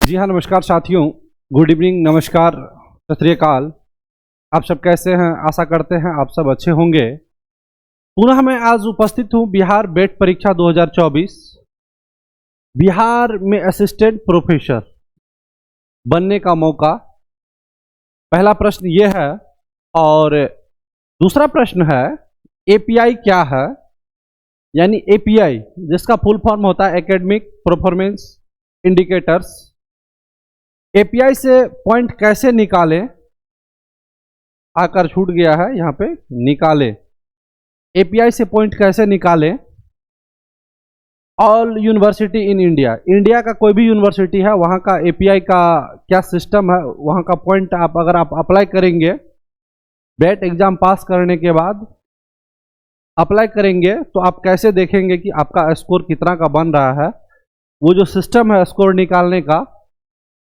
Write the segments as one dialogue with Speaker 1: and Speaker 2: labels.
Speaker 1: जी हाँ, नमस्कार साथियों, गुड इवनिंग, नमस्कार, सत श्री अकाल। आप सब कैसे हैं? आशा करते हैं आप सब अच्छे होंगे। पुनः मैं आज उपस्थित हूँ बिहार बेट परीक्षा 2024। बिहार में असिस्टेंट प्रोफेसर बनने का मौका, पहला प्रश्न ये है। और दूसरा प्रश्न है एपीआई क्या है, यानी एपीआई जिसका फुल फॉर्म होता है एकेडमिक परफॉर्मेंस इंडिकेटर्स। एपीआई से पॉइंट कैसे निकालें, आकर छूट गया है यहाँ पे, निकालें। एपीआई से पॉइंट कैसे निकालें। All university in India, India का कोई भी यूनिवर्सिटी है वहाँ का एपीआई का क्या सिस्टम है, वहाँ का पॉइंट आप अगर आप अप्लाई करेंगे, बेट एग्जाम पास करने के बाद अप्लाई करेंगे तो आप कैसे देखेंगे कि आपका स्कोर कितना का बन रहा है। वो जो सिस्टम है स्कोर निकालने का,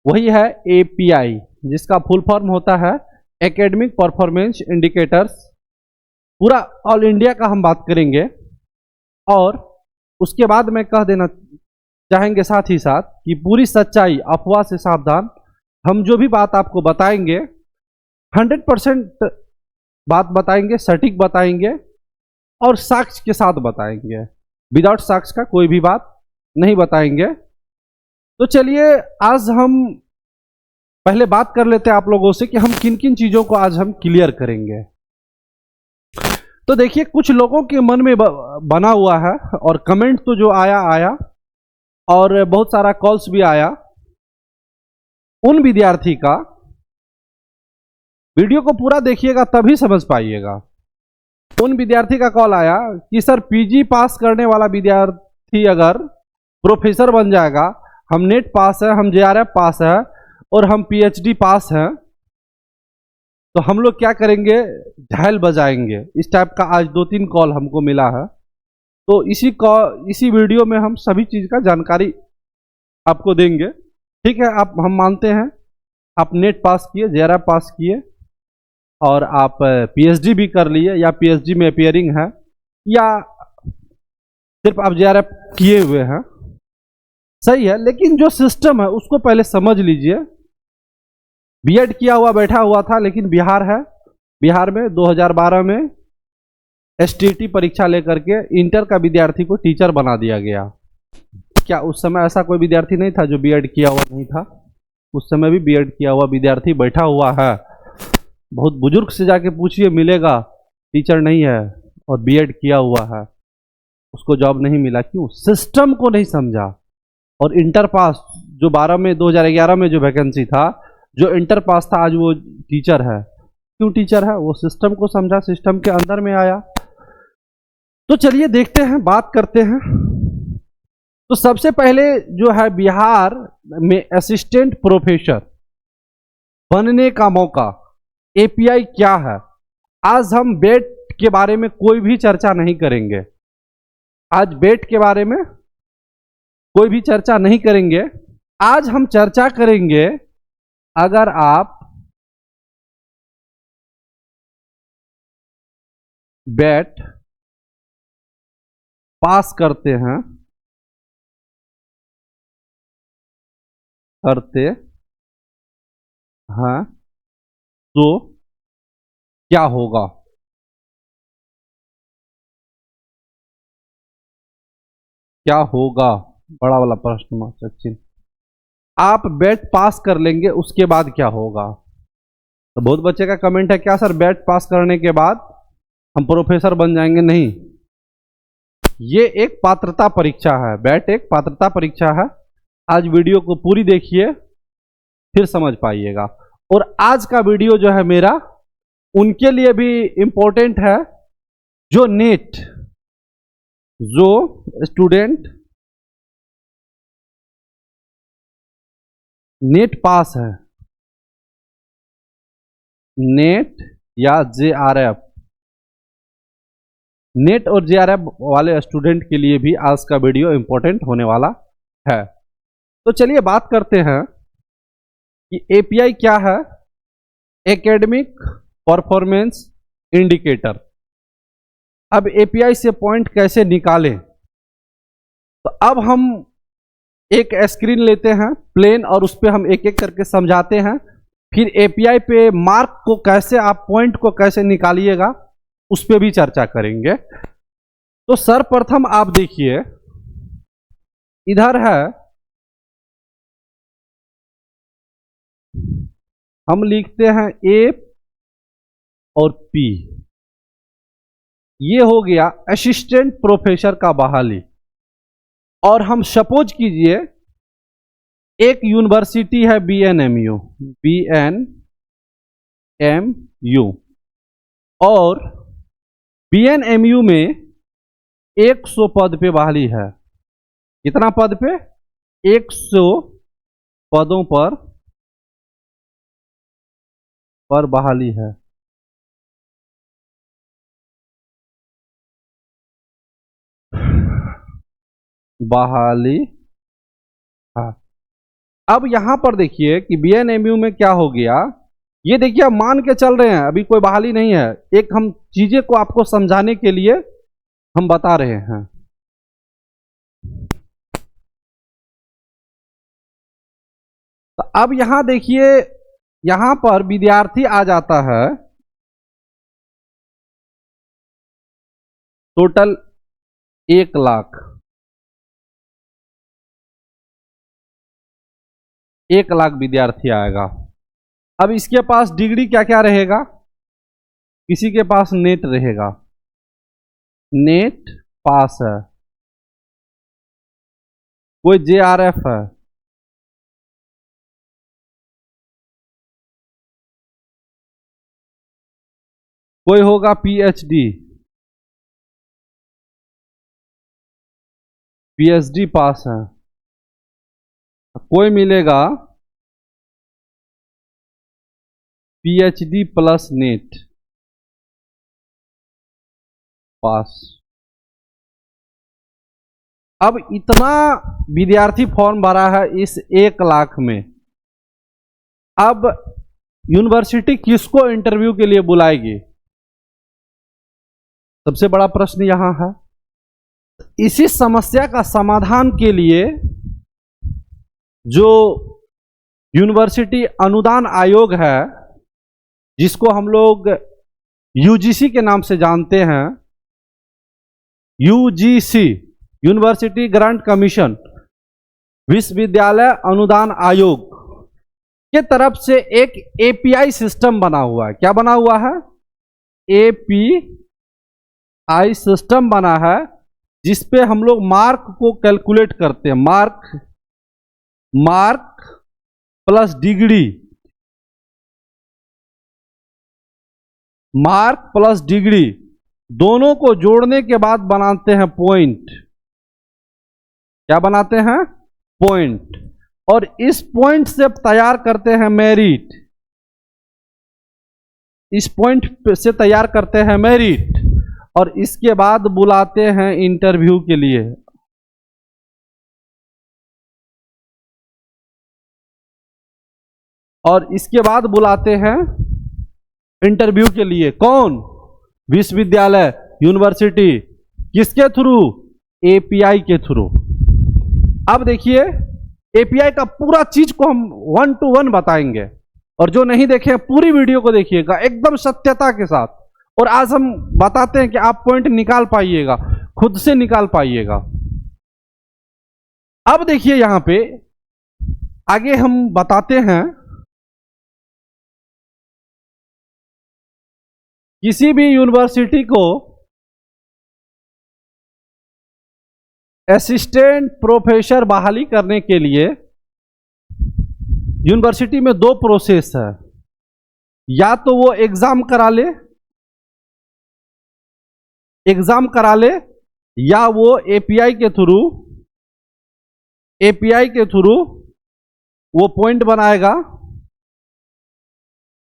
Speaker 1: वही है एपीआई, जिसका फुल फॉर्म होता है एकेडमिक परफॉर्मेंस इंडिकेटर्स। पूरा ऑल इंडिया का हम बात करेंगे। और उसके बाद में कह देना चाहेंगे साथ ही साथ कि पूरी सच्चाई, अफवाह से सावधान। हम जो भी बात आपको बताएंगे 100% बात बताएंगे, सटीक बताएंगे और साक्ष्य के साथ बताएंगे। विदाउट साक्ष्य का कोई भी बात नहीं बताएंगे। तो चलिए आज हम पहले बात कर लेते हैं आप लोगों से कि हम किन किन चीजों को आज हम क्लियर करेंगे। तो देखिए, कुछ लोगों के मन में बना हुआ है और कमेंट तो जो आया और बहुत सारा कॉल्स भी आया। उन विद्यार्थी का वीडियो को पूरा देखिएगा तभी समझ पाइएगा। उन विद्यार्थी का कॉल आया कि सर पीजी पास करने वाला विद्यार्थी अगर प्रोफेसर बन जाएगा, हम नेट पास है, हम जेआरएफ पास है और हम पीएचडी पास हैं, तो हम लोग क्या करेंगे, झाल बजाएंगे। इस टाइप का आज 2-3 कॉल हमको मिला है। तो इसी वीडियो में हम सभी चीज का जानकारी आपको देंगे। ठीक है, आप हम मानते हैं आप नेट पास किए, जेआरएफ पास किए और आप पीएचडी भी कर लिए, या पीएचडी में अपियरिंग है, या सिर्फ आप जेआरएफ किए हुए हैं, सही है। लेकिन जो सिस्टम है उसको पहले समझ लीजिए। बीएड किया हुआ बैठा हुआ था, लेकिन बिहार है, बिहार में 2012 में एसटीटी परीक्षा लेकर के इंटर का विद्यार्थी को टीचर बना दिया गया। क्या उस समय ऐसा कोई विद्यार्थी नहीं था जो बीएड किया हुआ नहीं था? उस समय भी बीएड किया हुआ विद्यार्थी बैठा हुआ है। बहुत बुजुर्ग से जाके पूछिए, मिलेगा टीचर नहीं है और बीएड किया हुआ है, उसको जॉब नहीं मिला। क्यों? सिस्टम को नहीं समझा। और इंटर पास जो 2011 में जो वैकेंसी था, जो इंटर पास था आज वो टीचर है। क्यों टीचर है? वो सिस्टम को समझा, सिस्टम के अंदर में आया। तो चलिए देखते हैं, बात करते हैं। तो सबसे पहले जो है बिहार में असिस्टेंट प्रोफेसर बनने का मौका, एपीआई क्या है। आज हम बेट के बारे में कोई भी चर्चा नहीं करेंगे। आज बेट के बारे में कोई भी चर्चा नहीं करेंगे। आज हम चर्चा करेंगे, अगर आप बेट पास करते हैं, तो क्या होगा। क्या होगा, बड़ा वाला प्रश्न मार्क चिन्ह। आप बेट पास कर लेंगे, उसके बाद क्या होगा। तो बहुत बच्चे का कमेंट है, क्या सर बेट पास करने के बाद हम प्रोफेसर बन जाएंगे? नहीं, ये एक पात्रता परीक्षा है। बेट एक पात्रता परीक्षा है। आज वीडियो को पूरी देखिए, फिर समझ पाइएगा। और आज का वीडियो जो है मेरा उनके लिए भी इंपॉर्टेंट है जो स्टूडेंट नेट पास है, नेट या जेआरएफ। नेट और जेआरएफ वाले स्टूडेंट के लिए भी आज का वीडियो इंपॉर्टेंट होने वाला है। तो चलिए बात करते हैं कि एपीआई क्या है। Academic performance indicator. अब एपीआई से पॉइंट कैसे निकालें, तो अब हम एक स्क्रीन लेते हैं प्लेन और उस पर हम एक एक करके समझाते हैं, फिर एपीआई पे मार्क को कैसे, आप पॉइंट को कैसे निकालिएगा उस पर भी चर्चा करेंगे। तो सर्वप्रथम आप देखिए, इधर है, हम लिखते हैं ए और पी, ये हो गया असिस्टेंट प्रोफेसर का बहाली। और हम सपोज कीजिए एक यूनिवर्सिटी है बीएनएमयू, और बीएनएमयू में 100 पद पे बहाली है। कितना पद पे? 100 पदों पर बहाली है। बहाली, हाँ। अब यहां पर देखिए कि बीएनएमयू में क्या हो गया, ये देखिए मान के चल रहे हैं अभी कोई बहाली नहीं है, एक हम चीजें को आपको समझाने के लिए हम बता रहे हैं। तो अब यहां देखिए, यहां पर विद्यार्थी आ जाता है टोटल 1 लाख, 1 लाख विद्यार्थी आएगा। अब इसके पास डिग्री क्या क्या रहेगा? किसी के पास नेट रहेगा, नेट पास है, कोई जेआरएफ है, कोई होगा पीएचडी पास है, कोई मिलेगा पीएचडी प्लस नेट पास। अब इतना विद्यार्थी फॉर्म भरा है इस 1 लाख में। अब यूनिवर्सिटी किसको इंटरव्यू के लिए बुलाएगी? सबसे बड़ा प्रश्न यहां है। इसी समस्या का समाधान के लिए जो यूनिवर्सिटी अनुदान आयोग है, जिसको हम लोग यूजीसी के नाम से जानते हैं, यूजीसी यूनिवर्सिटी ग्रांट कमीशन, विश्वविद्यालय अनुदान आयोग के तरफ से एक एपीआई सिस्टम बना हुआ है। क्या बना हुआ है? एपीआई सिस्टम बना है, जिसपे हम लोग मार्क को कैलकुलेट करते हैं। Mark plus degree, mark plus degree दोनों को जोड़ने के बाद बनाते हैं पॉइंट। क्या बनाते हैं? पॉइंट। और इस पॉइंट से तैयार करते हैं मेरिट, इस पॉइंट से तैयार करते हैं मेरिट, और इसके बाद बुलाते हैं इंटरव्यू के लिए। और इसके बाद बुलाते हैं इंटरव्यू के लिए कौन? विश्वविद्यालय, यूनिवर्सिटी। किसके थ्रू? एपीआई के थ्रू। अब देखिए, एपीआई का पूरा चीज को हम 1 to 1 बताएंगे, और जो नहीं देखे पूरी वीडियो को देखिएगा एकदम सत्यता के साथ। और आज हम बताते हैं कि आप पॉइंट निकाल पाइएगा, खुद से निकाल पाइएगा। अब देखिए यहां पे आगे हम बताते हैं, किसी भी यूनिवर्सिटी को असिस्टेंट प्रोफेसर बहाली करने के लिए यूनिवर्सिटी में 2 प्रोसेस है। या तो वो एग्जाम करा ले, या वो एपीआई के थ्रू वो पॉइंट बनाएगा,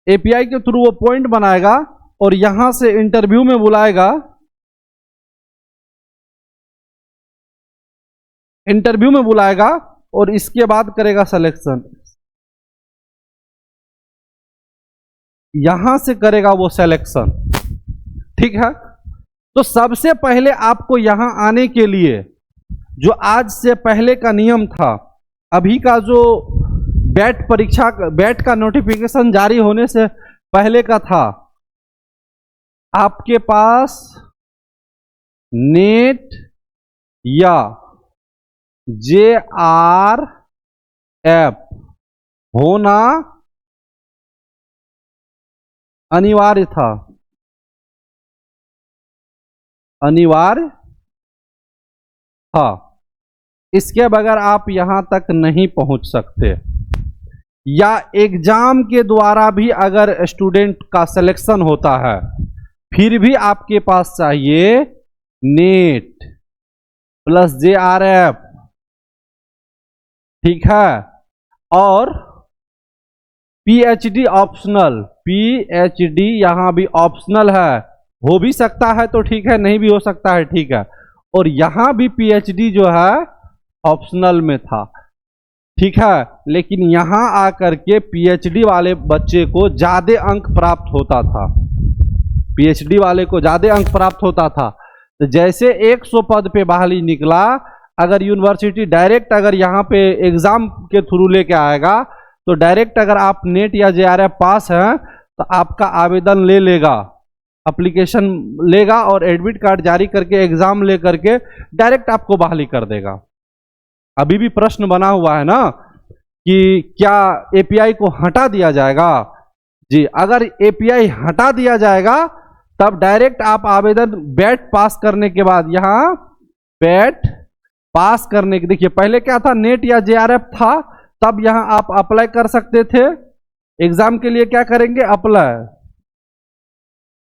Speaker 1: एपीआई के थ्रू वो पॉइंट बनाएगा और यहां से इंटरव्यू में बुलाएगा, और इसके बाद करेगा सिलेक्शन। यहां से करेगा वो सिलेक्शन। ठीक है। तो सबसे पहले आपको यहां आने के लिए जो आज से पहले का नियम था, अभी का जो बैट का नोटिफिकेशन जारी होने से पहले का था, आपके पास नेट या JRF होना अनिवार्य था, अनिवार्य था। इसके बगैर आप यहां तक नहीं पहुंच सकते। या एग्जाम के द्वारा भी अगर स्टूडेंट का सिलेक्शन होता है, फिर भी आपके पास चाहिए नेट प्लस JRF, ठीक है। और PhD ऑप्शनल, PhD यहां भी ऑप्शनल है, हो भी सकता है तो ठीक है, नहीं भी हो सकता है, ठीक है। और यहां भी PhD जो है ऑप्शनल में था, ठीक है। लेकिन यहां आकर के PhD वाले बच्चे को ज्यादा अंक प्राप्त होता था, PhD वाले को ज्यादा अंक प्राप्त होता था। तो जैसे 100 पद पे बहाली निकला, अगर यूनिवर्सिटी डायरेक्ट अगर यहाँ पे एग्जाम के थ्रू लेके आएगा, तो डायरेक्ट अगर आप नेट या JRF पास हैं तो आपका आवेदन ले लेगा, एप्लीकेशन लेगा और एडमिट कार्ड जारी करके एग्जाम ले करके डायरेक्ट आपको बहाली कर देगा। अभी भी प्रश्न बना हुआ है ना कि क्या API को हटा दिया जाएगा? जी, अगर API हटा दिया जाएगा तब डायरेक्ट आप आवेदन बैट पास करने के बाद, यहाँ बैट पास करने के, देखिए पहले क्या था, नेट या JRF था, तब यहां आप अप्लाई कर सकते थे एग्जाम के लिए। क्या करेंगे?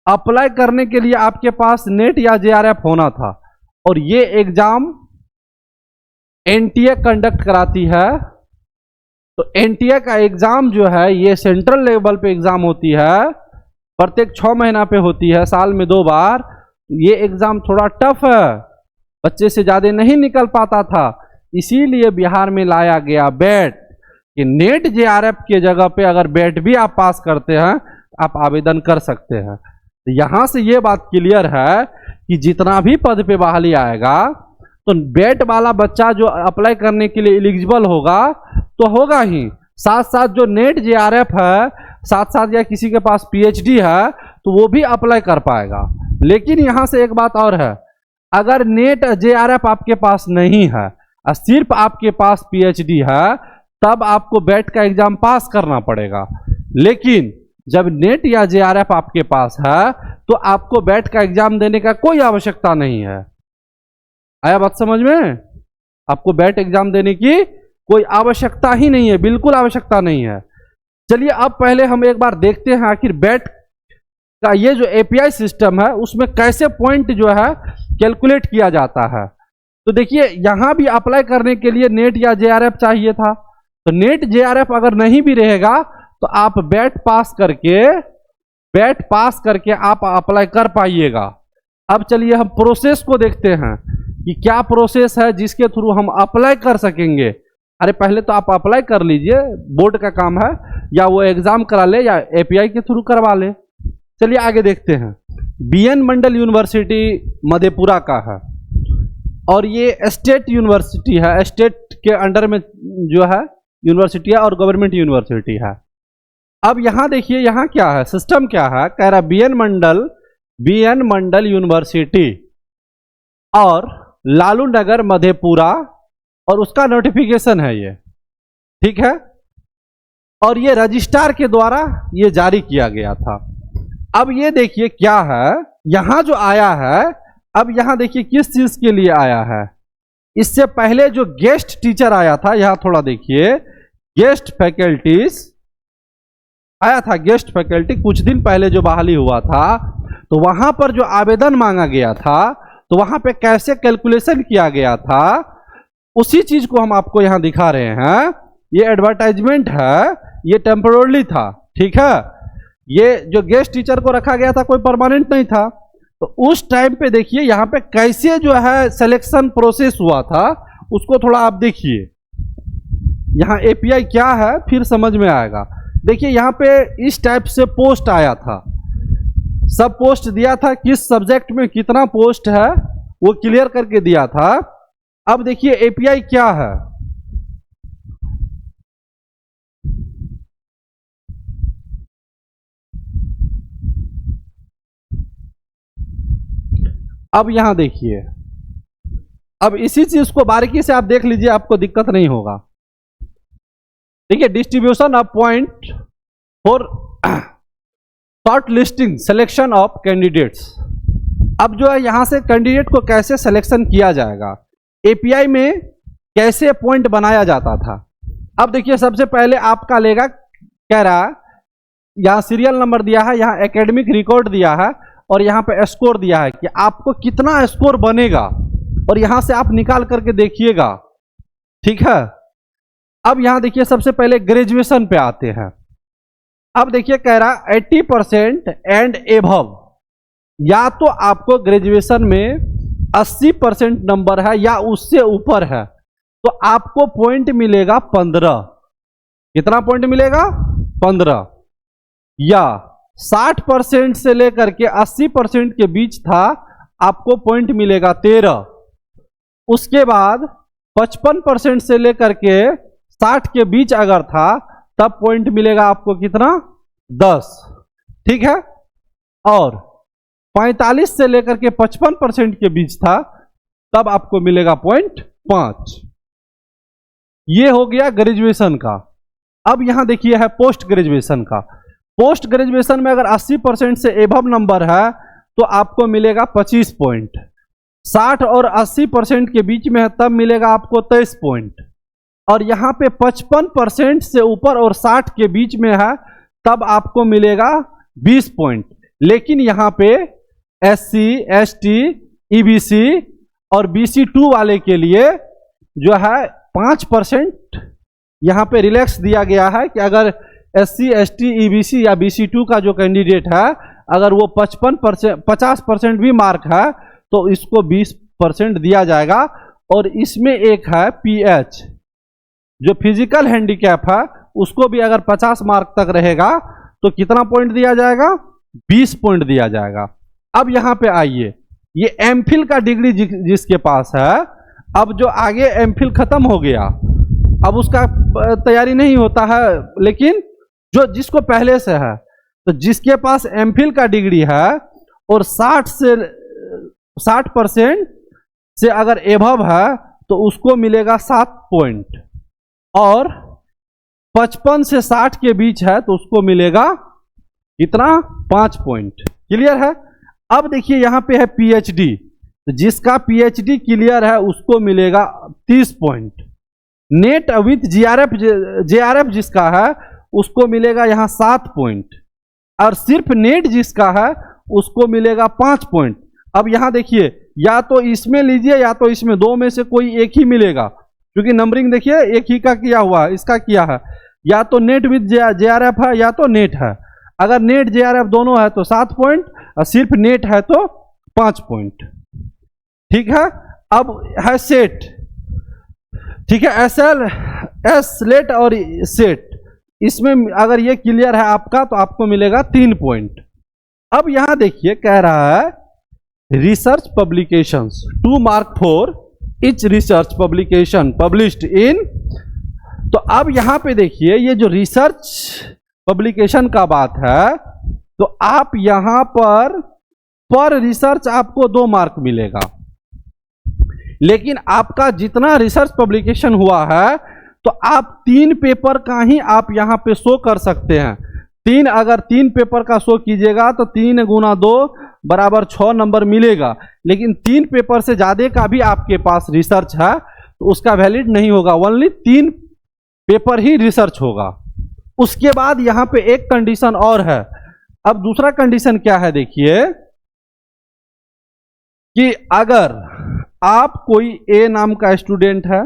Speaker 1: अप्लाई करने के लिए आपके पास नेट या JRF होना था। और ये एग्जाम NTA कंडक्ट कराती है। तो NTA का एग्जाम जो है ये सेंट्रल लेवल पे एग्जाम होती है, प्रत्येक 6 महीना पे होती है, साल में 2 बार। ये एग्जाम थोड़ा टफ है, बच्चे से ज्यादा नहीं निकल पाता था, इसीलिए बिहार में लाया गया बैट कि नेट JRF के जगह पे अगर बैट भी आप पास करते हैं आप आवेदन कर सकते हैं। तो यहां से ये बात क्लियर है कि जितना भी पद पे बहाली आएगा तो बैट वाला बच्चा जो अप्लाई करने के लिए एलिजिबल होगा तो होगा ही, साथ साथ जो नेट JRF है, साथ साथ या किसी के पास PhD है तो वो भी अप्लाई कर पाएगा। लेकिन यहां से एक बात और है, अगर नेट JRF आपके पास नहीं है, सिर्फ आपके पास PhD है, तब आपको बैट का एग्जाम पास करना पड़ेगा। लेकिन जब नेट या JRF आपके पास है तो आपको बैट का एग्जाम देने का कोई आवश्यकता नहीं है। आया बात समझ में? आपको बैट एग्जाम देने की कोई आवश्यकता ही नहीं है, बिल्कुल आवश्यकता नहीं है। चलिए अब पहले हम एक बार देखते हैं आखिर बैट का ये जो API सिस्टम है उसमें कैसे पॉइंट जो है कैलकुलेट किया जाता है। तो देखिए यहां भी अप्लाई करने के लिए नेट या JRF चाहिए था, तो नेट JRF अगर नहीं भी रहेगा तो आप बैट पास करके आप अप्लाई कर पाइएगा। अब चलिए हम प्रोसेस को देखते हैं कि क्या प्रोसेस है जिसके थ्रू हम अप्लाई कर सकेंगे। अरे पहले तो आप अप्लाई कर लीजिए, बोर्ड का काम है, या वो एग्जाम करा ले या API के थ्रू करवा ले। चलिए आगे देखते हैं। BN मंडल यूनिवर्सिटी मधेपुरा का है और ये स्टेट यूनिवर्सिटी है, स्टेट के अंडर में जो है यूनिवर्सिटी है और गवर्नमेंट यूनिवर्सिटी है। अब यहां देखिए यहां क्या है, सिस्टम क्या है, कह रहा BN मंडल यूनिवर्सिटी और लालू नगर मधेपुरा, और उसका नोटिफिकेशन है ये, ठीक है। और ये रजिस्ट्रार के द्वारा ये जारी किया गया था। अब ये देखिए क्या है, यहां जो आया है, अब यहां देखिए किस चीज के लिए आया है। इससे पहले जो गेस्ट टीचर आया था, यहां थोड़ा देखिए, गेस्ट फैकल्टीज आया था, गेस्ट फैकल्टी कुछ दिन पहले जो बहाली हुआ था, तो वहां पर जो आवेदन मांगा गया था तो वहां पे कैसे कैलकुलेशन किया गया था, उसी चीज को हम आपको यहां दिखा रहे हैं। ये एडवर्टाइजमेंट है, ये टेम्पोरली था, ठीक है। ये जो गेस्ट टीचर को रखा गया था कोई परमानेंट नहीं था। तो उस टाइम पे देखिए यहाँ पे कैसे जो है सिलेक्शन प्रोसेस हुआ था, उसको थोड़ा आप देखिए। यहाँ API क्या है फिर समझ में आएगा। देखिए यहाँ पे इस टाइप से पोस्ट आया था, सब पोस्ट दिया था, किस सब्जेक्ट में कितना पोस्ट है वो क्लियर करके दिया था। अब देखिए API क्या है, अब यहां देखिए, अब इसी चीज को बारीकी से आप देख लीजिए, आपको दिक्कत नहीं होगा। देखिए, distribution of point for short listing selection of candidates. अब जो है यहां से कैंडिडेट को कैसे सिलेक्शन किया जाएगा, एपीआई में कैसे पॉइंट बनाया जाता था। अब देखिए, सबसे पहले आपका लेगा, कह रहा है यहां सीरियल नंबर दिया है, यहां एकेडमिक रिकॉर्ड दिया है, और यहां पे स्कोर दिया है कि आपको कितना स्कोर बनेगा, और यहां से आप निकाल करके देखिएगा। ठीक है, अब यहां देखिए, सबसे पहले ग्रेजुएशन पे आते हैं। अब देखिए, कह रहा 80% एंड एबव, या तो आपको ग्रेजुएशन में 80% नंबर है या उससे ऊपर है, तो आपको पॉइंट मिलेगा 15। कितना पॉइंट मिलेगा? 15। या 60% से लेकर के 80% के बीच था, आपको पॉइंट मिलेगा 13। उसके बाद 55% से लेकर के 60 के बीच अगर था, तब पॉइंट मिलेगा आपको कितना? 10। ठीक है, और 45 से लेकर के 55% के बीच था, तब आपको मिलेगा पॉइंट 5। ये हो गया ग्रेजुएशन का। अब यहां देखिए है पोस्ट ग्रेजुएशन का। पोस्ट ग्रेजुएशन में अगर 80% से एबव नंबर है, तो आपको मिलेगा 25 पॉइंट। 60 और 80% के बीच में है, तब मिलेगा आपको 23 पॉइंट। और यहां पे 55% से ऊपर और 60 के बीच में है, तब आपको मिलेगा 20 पॉइंट। लेकिन यहां पे SC, ST, EBC और BC2 वाले के लिए जो है 5% यहां पे रिलैक्स दिया गया है कि अगर SC, ST, EBC या BC2 का जो कैंडिडेट है, अगर वो 50% भी मार्क है, तो इसको 20% दिया जाएगा। और इसमें एक है PH, जो फिजिकल हैंडीकैप है, उसको भी अगर 50 मार्क तक रहेगा, तो कितना पॉइंट दिया जाएगा? 20 पॉइंट दिया जाएगा। अब यहां पे आइए, ये एमफिल का डिग्री जिसके पास है, अब जो आगे एमफिल खत्म हो गया, अब उसका तैयारी नहीं होता है, लेकिन जो जिसको पहले से है, तो जिसके पास एमफिल का डिग्री है और 60% से अगर एभव है, तो उसको मिलेगा 7 पॉइंट, और 55 से 60 के बीच है, तो उसको मिलेगा कितना? 5 पॉइंट। क्लियर है? अब देखिए यहां पे है PhD, तो जिसका PhD क्लियर है उसको मिलेगा 30 पॉइंट। नेट विथ JRF जिसका है, उसको मिलेगा यहां 7 पॉइंट, और सिर्फ नेट जिसका है उसको मिलेगा 5 पॉइंट। अब यहां देखिए, या तो इसमें लीजिए या तो इसमें, दो में से कोई एक ही मिलेगा, क्योंकि नंबरिंग देखिए एक ही का किया हुआ है, इसका किया है। या तो नेट विथ JRF है या तो नेट है। अगर नेट JRF दोनों है तो 7 पॉइंट, और सिर्फ नेट है तो 5 पॉइंट। ठीक है, अब है सेट। ठीक है, SLET और सेट, इसमें अगर ये क्लियर है आपका, तो आपको मिलेगा 3 पॉइंट। अब यहां देखिए, कह रहा है research publications 2 mark for each research publication published in. तो अब यहां पे देखिए, ये जो रिसर्च पब्लिकेशन का बात है, तो आप यहां पर रिसर्च आपको 2 मार्क मिलेगा। लेकिन आपका जितना रिसर्च पब्लिकेशन हुआ है, तो आप 3 पेपर का ही आप यहां पे शो कर सकते हैं। अगर 3 पेपर का शो कीजिएगा, तो 3 गुना 2 बराबर 6 नंबर मिलेगा। लेकिन 3 पेपर से ज्यादा का भी आपके पास रिसर्च है, तो उसका वैलिड नहीं होगा। ओनली 3 पेपर ही रिसर्च होगा। उसके बाद यहां पे एक कंडीशन और है। अब दूसरा कंडीशन क्या है, देखिए कि अगर आप कोई A नाम का स्टूडेंट है,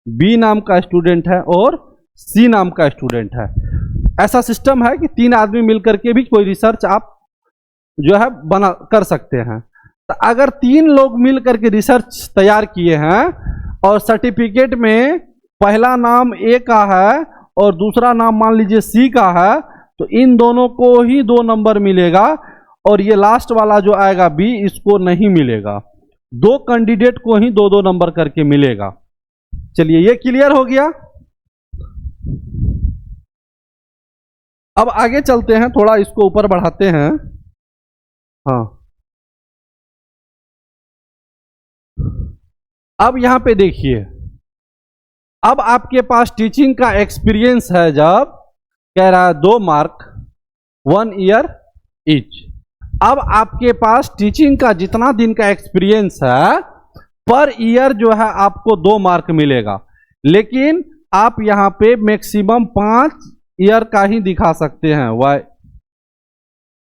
Speaker 1: B नाम का स्टूडेंट है और C नाम का स्टूडेंट है, ऐसा सिस्टम है कि 3 आदमी मिलकर के भी कोई रिसर्च आप जो है बना कर सकते हैं। तो अगर 3 लोग मिलकर के रिसर्च तैयार किए हैं और सर्टिफिकेट में पहला नाम A का है और दूसरा नाम मान लीजिए C का है, तो इन दोनों को ही 2 नंबर मिलेगा, और ये लास्ट वाला जो आएगा B, इसको नहीं मिलेगा। 2 कैंडिडेट को ही 2-2 नंबर करके मिलेगा। चलिए, ये क्लियर हो गया। अब आगे चलते हैं, थोड़ा इसको ऊपर बढ़ाते हैं। हाँ, अब यहां पे देखिए, अब आपके पास टीचिंग का एक्सपीरियंस है, जब कह रहा है 2 मार्क 1 ईयर ईच। अब आपके पास टीचिंग का जितना दिन का एक्सपीरियंस है पर ईयर जो है आपको 2 मार्क मिलेगा, लेकिन आप यहां पे मैक्सिमम 5 ईयर का ही दिखा सकते हैं।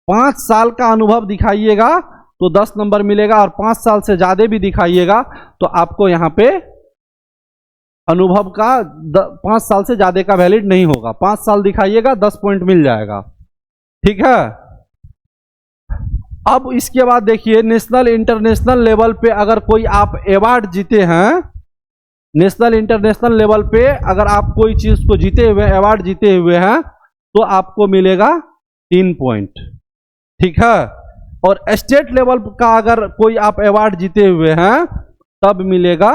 Speaker 1: 5 साल का अनुभव दिखाइएगा तो 10 नंबर मिलेगा, और 5 साल से ज्यादा भी दिखाइएगा तो आपको यहां पे अनुभव का 5 साल से ज्यादा का वैलिड नहीं होगा। 5 साल दिखाइएगा 10 पॉइंट मिल जाएगा, ठीक है। अब इसके बाद देखिए, नेशनल इंटरनेशनल लेवल पे अगर कोई आप अवार्ड जीते हैं, नेशनल इंटरनेशनल लेवल पे अगर आप कोई चीज को जीते हुए, अवार्ड जीते हुए हैं, तो आपको मिलेगा 3 पॉइंट, ठीक है। और स्टेट लेवल का अगर कोई आप अवार्ड जीते हुए हैं तब मिलेगा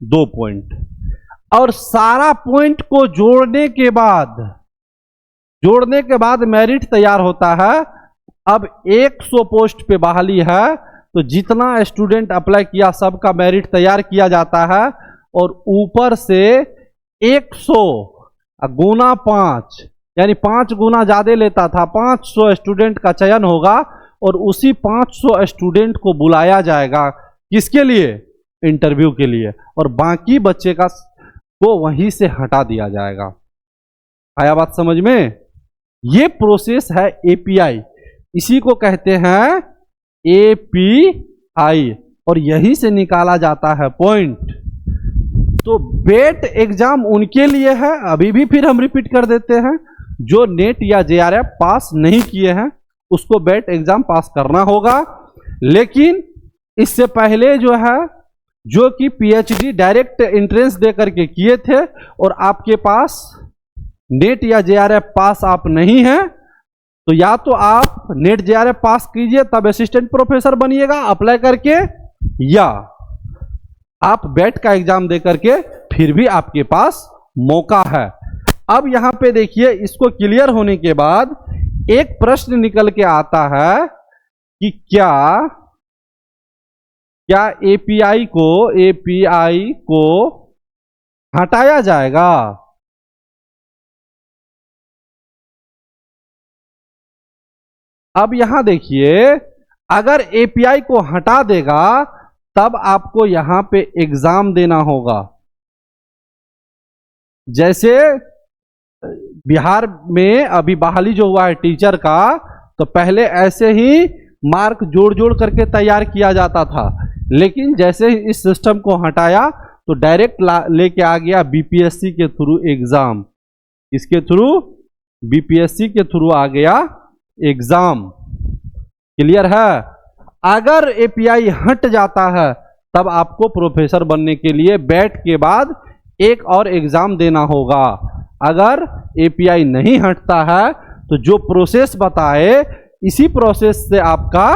Speaker 1: 2 पॉइंट। और सारा पॉइंट को जोड़ने के बाद मेरिट तैयार होता है। अब 100 पोस्ट पे बहाली है, तो जितना स्टूडेंट अप्लाई किया सबका मेरिट तैयार किया जाता है, और ऊपर से 100 गुना 5 यानी 5 गुना ज्यादा लेता था, 500 स्टूडेंट का चयन होगा, और उसी 500 स्टूडेंट को बुलाया जाएगा किसके लिए? इंटरव्यू के लिए, और बाकी बच्चे का को वहीं से हटा दिया जाएगा। आया बात समझ में? ये प्रोसेस है एपीआई, इसी को कहते हैं एपीआई, और यहीं से निकाला जाता है पॉइंट। तो बेट एग्जाम उनके लिए है, अभी भी फिर हम रिपीट कर देते हैं, जो नेट या जेआरएफ पास नहीं किए हैं उसको बेट एग्जाम पास करना होगा। लेकिन इससे पहले जो है, जो कि पीएचडी डायरेक्ट एंट्रेंस दे करके किए थे और आपके पास नेट या जेआरएफ पास आप नहीं हैं, तो या तो आप नेट जेआरएफ पास कीजिए तब असिस्टेंट प्रोफेसर बनिएगा अप्लाई करके, या आप बेट का एग्जाम दे करके फिर भी आपके पास मौका है। अब यहां पे देखिए, इसको क्लियर होने के बाद एक प्रश्न निकल के आता है कि क्या एपीआई को हटाया जाएगा? अब यहां देखिए, अगर एपीआई को हटा देगा तब आपको यहां पे एग्जाम देना होगा। जैसे बिहार में अभी बहाली जो हुआ है टीचर का, तो पहले ऐसे ही मार्क जोड़ जोड़ करके तैयार किया जाता था, लेकिन जैसे ही इस सिस्टम को हटाया तो डायरेक्ट लेके आ गया बीपीएससी के थ्रू एग्जाम। इसके थ्रू बीपीएससी के थ्रू आ गया एग्जाम। क्लियर है? अगर एपीआई हट जाता है तब आपको प्रोफेसर बनने के लिए बैट के बाद एक और एग्जाम देना होगा। अगर एपीआई नहीं हटता है तो जो प्रोसेस बताए, इसी प्रोसेस से आपका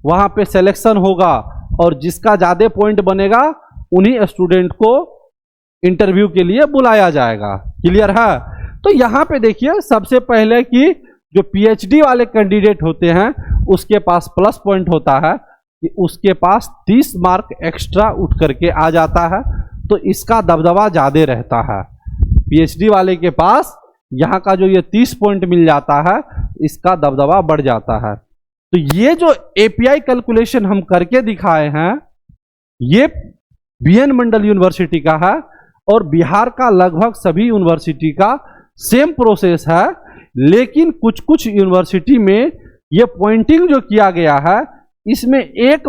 Speaker 1: वहां पे सिलेक्शन होगा, और जिसका ज्यादा पॉइंट बनेगा उन्हीं स्टूडेंट को इंटरव्यू के लिए बुलाया जाएगा। क्लियर है? तो यहां पे देखिए, सबसे पहले कि जो पीएचडी वाले कैंडिडेट होते हैं उसके पास प्लस पॉइंट होता है कि उसके पास 30 मार्क एक्स्ट्रा उठ करके आ जाता है, तो इसका दबदबा ज्यादा रहता है। पीएचडी वाले के पास यहाँ का जो ये 30 पॉइंट मिल जाता है, इसका दबदबा बढ़ जाता है। तो ये जो एपीआई कैलकुलेशन हम करके दिखाए हैं, ये बीएन मंडल यूनिवर्सिटी का है, और बिहार का लगभग सभी यूनिवर्सिटी का सेम प्रोसेस है। लेकिन कुछ कुछ यूनिवर्सिटी में ये पॉइंटिंग जो किया गया है, इसमें 1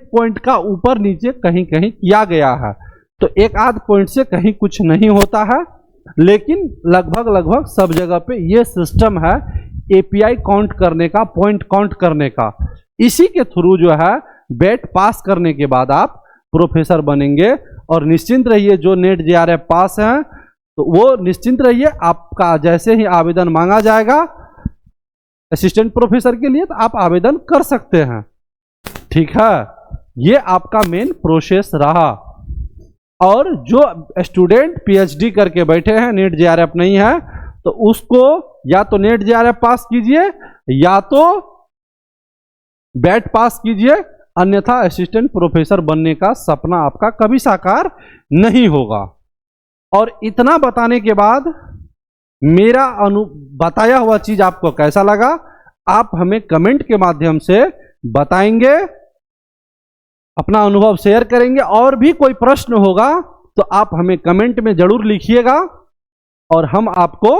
Speaker 1: पॉइंट का ऊपर नीचे कहीं कहीं किया गया है, तो 1 आध पॉइंट से कहीं कुछ नहीं होता है। लेकिन लगभग सब जगह पे ये सिस्टम है एपीआई काउंट करने का, पॉइंट काउंट करने का। इसी के थ्रू जो है बेट पास करने के बाद आप प्रोफेसर बनेंगे। और निश्चिंत रहिए, जो नेट जेआरएफ पास हैं तो वो निश्चिंत रहिए, आपका जैसे ही आवेदन मांगा जाएगा असिस्टेंट प्रोफेसर के लिए, तो आप आवेदन कर सकते हैं। ठीक है, ये आपका मेन प्रोसेस रहा। और जो स्टूडेंट पीएचडी करके बैठे हैं, नेट जेआरएफ नहीं है, तो उसको या तो नेट जेआरएफ पास कीजिए या तो बैट पास कीजिए। अन्यथा असिस्टेंट प्रोफेसर बनने का सपना आपका कभी साकार नहीं होगा। और इतना बताने के बाद मेरा बताया हुआ चीज आपको कैसा लगा, आप हमें कमेंट के माध्यम से बताएंगे, अपना अनुभव शेयर करेंगे। और भी कोई प्रश्न होगा तो आप हमें कमेंट में जरूर लिखिएगा और हम आपको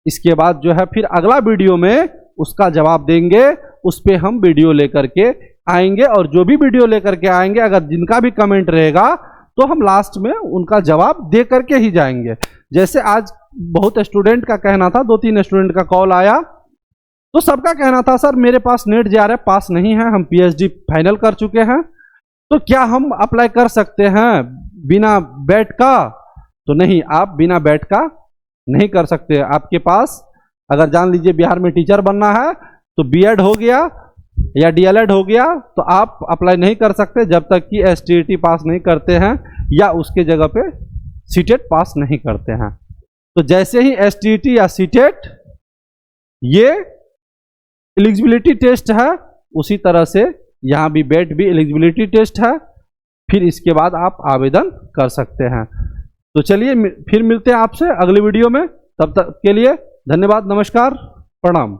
Speaker 1: इसके बाद जो है फिर अगला वीडियो में उसका जवाब देंगे। उस पे हम वीडियो लेकर के आएंगे और जो भी वीडियो लेकर के आएंगे, अगर जिनका भी कमेंट रहेगा तो हम लास्ट में उनका जवाब दे करके ही जाएंगे। जैसे आज बहुत स्टूडेंट का कहना था, 2-3 स्टूडेंट का कॉल आया तो सबका कहना था सर मेरे पास नेट जेआरएफ पास नहीं है, हम पीएचडी फाइनल कर चुके हैं, तो क्या हम अप्लाई कर सकते हैं बिना बैट का? तो नहीं, आप बिना बैट का नहीं कर सकते। आपके पास अगर जान लीजिए बिहार में टीचर बनना है तो बीएड हो गया या डीएलएड हो गया तो आप अप्लाई नहीं कर सकते जब तक कि एसटीईटी पास नहीं करते हैं या उसके जगह पे सीटेट पास नहीं करते हैं। तो जैसे ही एसटीईटी या सीटेट ये एलिजिबिलिटी टेस्ट है, उसी तरह से यहाँ भी बैट भी एलिजिबिलिटी टेस्ट है, फिर इसके बाद आप आवेदन कर सकते हैं। तो चलिए फिर मिलते हैं आपसे अगले वीडियो में, तब तक के लिए धन्यवाद, नमस्कार, प्रणाम।